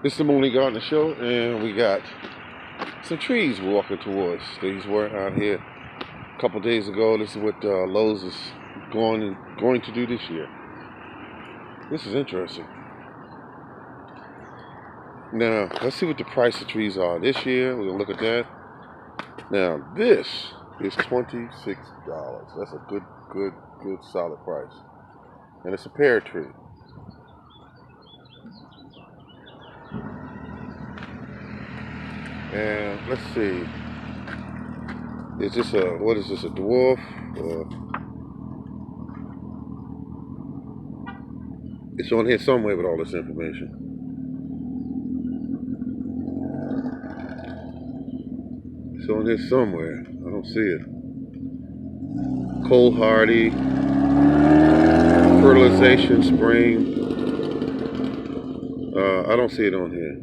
This is the Morning Garden Show, and we got some trees we're walking towards. These were out here a couple days ago. This is what Lowe's is going to do this year. This is interesting. Now, let's see what the price of trees are this year. We're going to look at that. Now, this is $26. That's a good solid price. And it's a pear tree. And let's see. Is this what is this, a dwarf? It's on here somewhere with all this information. It's on here somewhere. I don't see it. Cold hardy, fertilization spring. I don't see it on here.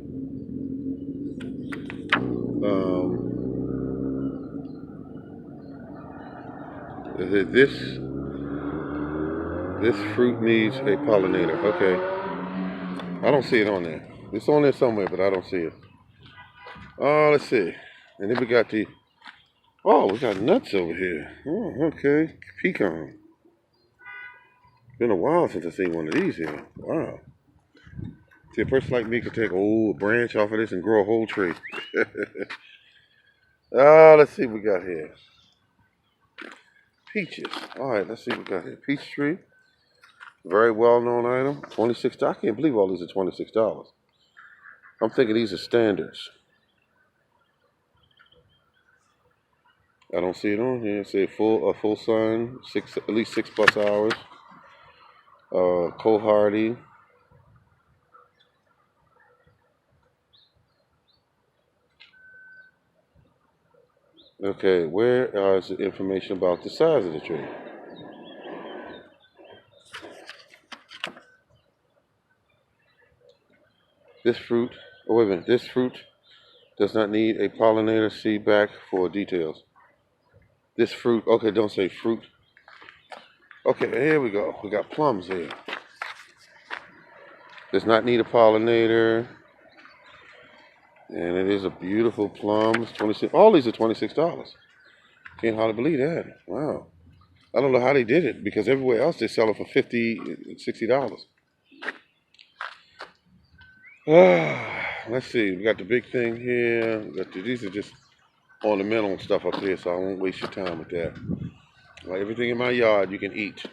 This fruit needs a pollinator. Okay. I don't see it on there. It's on there somewhere, but I don't see it. Let's see. And then we got we got nuts over here. Oh, okay. Pecan. Been a while since I've seen one of these here. Wow. See, a person like me could take a branch off of this and grow a whole tree. Let's see what we got here. Peaches. Alright, let's see what we got here. Peach tree. Very well-known item. $26. I can't believe all these are $26. I'm thinking these are standards. I don't see it on here. Say a full sun, at least 6+ hours. Cold hardy. Okay, where is the information about the size of the tree? This fruit, wait a minute, this fruit does not need a pollinator. See back for details. This fruit, okay, don't say fruit. Okay, here we go. We got plums here. Does not need a pollinator. And it is a beautiful plum. It's 26. All these are $26. Can't hardly believe that. Wow. I don't know how they did it, because everywhere else they sell it for $50, $60. Let's see. We got the big thing here. These are just ornamental stuff up here, so I won't waste your time with that. Everything in my yard you can eat.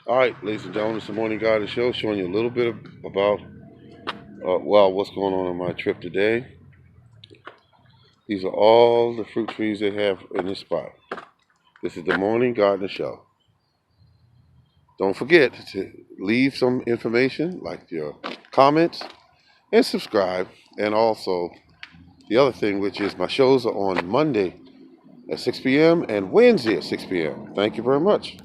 All right, ladies and gentlemen, it's the Morning Garden Show, showing you a little bit about what's going on my trip today. These are all the fruit trees they have in this spot. This is the Morning Garden Show. Don't forget to leave some information, like your comments, and subscribe. And also, the other thing, which is my shows are on Monday at 6 p.m. and Wednesday at 6 p.m. Thank you very much.